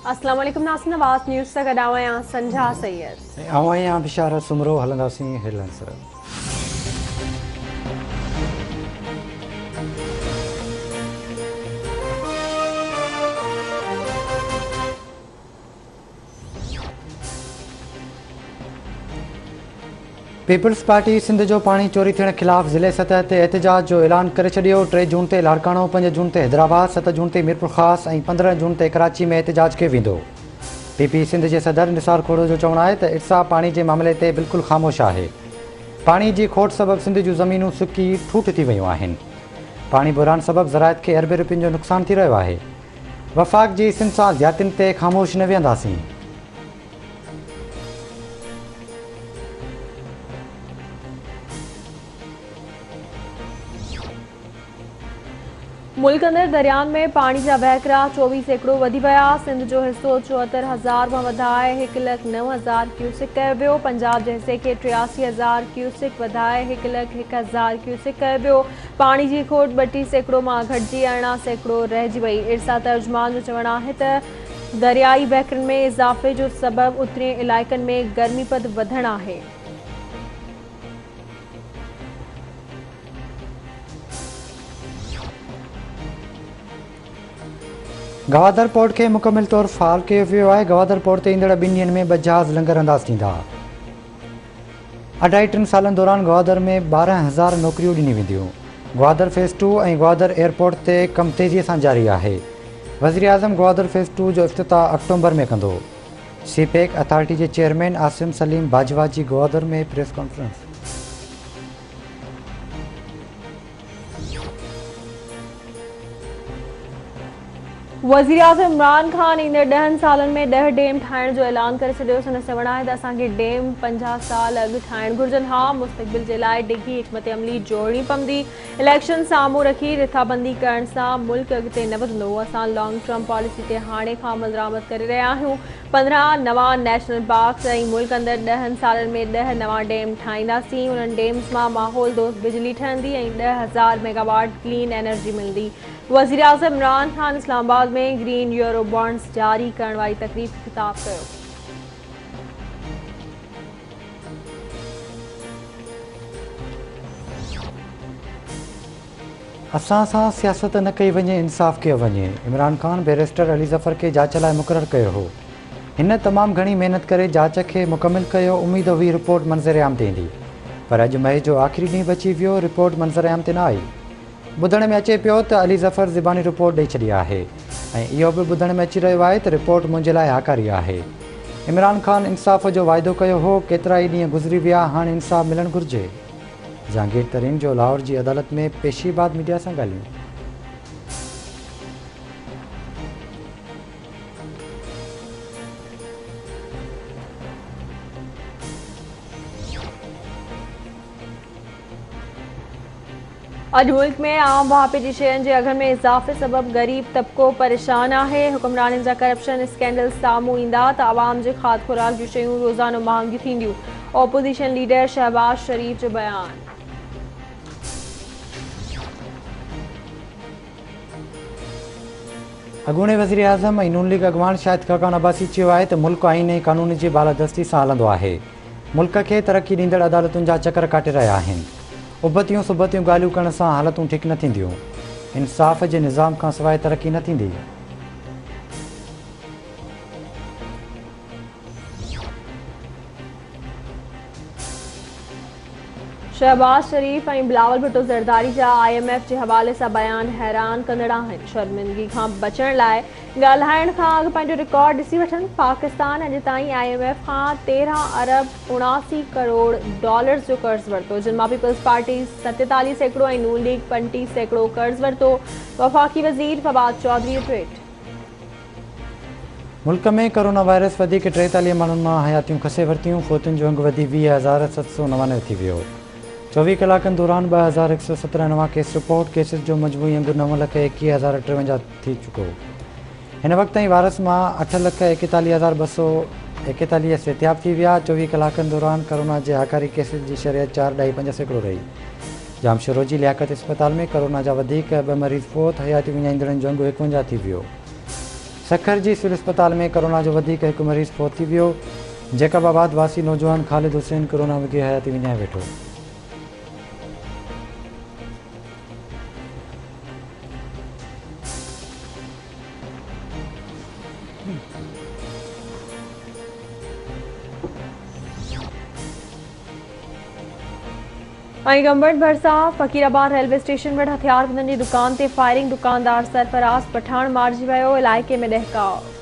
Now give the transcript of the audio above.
अस्सलाम वालेकुम नाज़रीन, नवाज़ न्यूज़ से गॾावां संझा सैयद। आवां बिशारत सुमरो हलंदासीं हेडलाइंस। पीपल्स पार्टी सिंध जो पानी चोरी थियण खिलाफ़ ज़िले सतह ते एहतजाज जो ऐलान करे छॾियो। 3 जून ते लाड़काणो, 5 जून ते हैदराबाद, 7 जून ते मीरपुर ख़ास ऐं 15 जून ते कराची में एहतजाज कयो वेंदो। पीपी सिंध जे सदर निसार खोड़ो जो चवणु आहे त इर्सा पाणी जे मामले ते बिल्कुलु ख़ामोश आहे। पाणी जी खोट सबबि सिंध जूं ज़मीनूं सुकी ठूठ थी वियूं आहिनि। पाणी बहिरान सबबि ज़राइत खे अरबे रुपयनि जो नुक़सानु थी रहियो आहे। वफ़ाक़ जी सिंध सां ज़्यादतियुनि ते ख़ामोश न वेहंदासीं। मुल्क अंदर दरियान में पानी जा वहकरा 24 एकड़ो वधी विया। सिंध जो हिस्सो 74,000 मां वधाए 1,09,000 क्यूसिक कयो वियो। पंजाब जे हिसे खे 83,000 क्यूसिक वधाए 1,01,000 क्यूसिक कयो वियो। पाणी जी खोट 32 एकड़ो मां घटिजी 18 एकड़ो रहिजी वई। इर्सा तर्जुमान जो चवणु आहे त दरियाई वहकरनि में इज़ाफ़े जो सबबि उतरी इलाइक़नि में गर्मीपद वधणु आहे। गवादर पोर्ट के मुकमिल तौर फ़ाल कयो वियो आहे। गवादर पोर्ट ते ईंदड़ 2 ॾींहनि में 2 जहाज़ लंगर अंदाज़ थींदा। 2.5-3 सालनि दौरान गवादर में 12,000 नौकरियूं ॾिनी वेंदियूं। गवादर फेज़ 2 ऐं गवादर एयरपोर्ट ते कम तेज़ीअ सां जारी आहे। वज़ीर आज़म गवादर फेज़ 2 जो इफ़्तिताह अक्टूबर में कंदो। सीपेक अथॉरिटी जे चेयरमैन आसिम सलीम बाजवा जी गवादर में प्रेस कॉन्फ्रेंस। वज़ीर आज़म इमरान ख़ान ईंदड़ 10 सालनि में 10 डेम ठाहिण जो ऐलान करे छॾियो। हुन चवणु आहे त असांखे डेम 50 साल अॻु ठाहिण घुरिजनि। हा, मुस्तक़बिल जे लाइ डिघी हिकमत अमली जोड़नी पवंदी। इलेक्शन साम्हूं रखी रिथाबंदी करण सां मुल्क अॻिते न वधंदो। असां लॉन्ग टर्म पॉलिसी ते हाणे खां अमल दरामद करे रहिया आहियूं। 15 नवां नेशनल पार्क्स ऐं मुल्क अंदरि 10 सालनि में 10 नवां डेम ठाहींदासीं। उन्हनि डेम्स मां माहौल दोस्त बिजली ठहंदी ऐं 10,000 मेगावाट क्लीन एनर्जी मिलंदी। वज़ीर आज़म इमरान ख़ान इस्लामाबाद में ग्रीन यूरो बॉन्ड्स जारी करण वारी तकरीब खे ख़िताब कयो। असां सां सियासत न कई वञे, इंसाफ़ कयो वञे। इमरान ख़ान बैरिस्टर अली ज़फ़र खे जांच लाइ मुक़ररु कयो हो। हिन तमामु घणी महिनत करे जांच खे मुकमिल कयो। उमेद हुई रिपोर्ट मंज़र आम ते ईंदी, पर अॼु मई जो आख़िरी ॾींहुं बची वियो। रिपोर्ट मंज़र आम ते न आई। ॿुधण में अचे पियो त अली ज़फ़र ज़िबानी रिपोर्ट ॾेई छॾी आहे ऐं इहो बि ॿुधण में अची रहियो आहे त रिपोर्ट मुंहिंजे लाइ आकारी आहे। इमरान ख़ान इंसाफ़ जो वाइदो कयो हो। केतिरा ई ॾींहं गुज़री विया, हाणे इंसाफ़ मिलणु घुरिजे। जहांगीर तरीन जो लाहौर जी अदालत में पेशी बाद मीडिया सां ॻाल्हियूं। अॼु मुल्क में आम वापे जी शयुनि जे अघनि में इज़ाफ़े सबबि गरीब तबिको परेशान आहे। हुक्मराननि जा करप्शन स्कैंडल साम्हूं ईंदा त आवाम जे खाद खुराक जूं शयूं रोज़ानो महांगियूं थींदियूं। ओपोज़िशन लीडर शहबाज शरीफ़ जो बयान। अॻूणे वज़ीर आज़म ऐं नून लीग अॻवान शाहिद खाकान अब्बासी चयो आहे त मुल्क आइन ऐं क़ानून जी बालादस्ती सां हलंदो आहे। मुल्क खे तरक़ी ॾींदड़ अदालतुनि जा चकर काटे रहिया आहिनि। उबतियूं सुबतियूं ॻाल्हियूं करण सां हालतूं ठीकु न थींदियूं। इंसाफ़ जे निज़ाम खां सवाइ तरक़ी न थींदी। शहबाज शरीफ़ ऐं बिलावल भुट्टो ज़रदारी जा IMF जे हवाले सां बयान हैरान कंदड़ आहिनि। शर्मिंदगी खां बचण लाइ ॻाल्हाइण खां अॻु पंहिंजो रिकॉर्ड ॾिसी वठनि। पाकिस्तान अॼु ताईं IMF खां 13 अरब 79 करोड़ डॉलर्स जो कर्ज़ वरितो, जिन मां पीपल्स पार्टी 47 एकड़ो ऐं नून लीग 35 एकड़ो कर्ज़ वरितो। वफ़ाक़ी वज़ीर फवाद चौधरी ट्वीट। मुल्क में कोरोना वायरस वधीक 43 माण्हुनि मां हयातियूं खसे वरितियूं। फ़ौतुनि जो अंगु वधी 20,799 थी वियो। 24 कलाकनि दौरान 2,117 नवां केस रिपोर्ट। केसिस जो मजमूई अंगु 9,21,053 थी चुको। हिन वक़्त ताईं वायरस मां 8,41,241 सिहतियाब थी विया। 24 कलाकनि दौरान कोरोना जे आकारी केसिस जी शरह 4.5% रही। जामशोरो जी लियाकत अस्पताल में कोरोना जा वधीक 2 मरीज़ फोत। हयाती विञाईंदड़नि जो अंगु 51 थी वियो। सखर जी सिविल अस्पताल में कोरोना जो वधीक हिकु मरीज़ फौत थी वियो। जैकबाबाद वासी नौजवान ख़ालिद हुसैन कोरोना वगी हयाती विञाए वेठो। गंबड़ भरसा फकीराबाद रेलवे स्टेशन वटि हथियारबंदनि जी दुकान ते फायरिंग। दुकानदार सरफराज पठान मारिजी वियो। इलाइक़े में ॾहकाउ।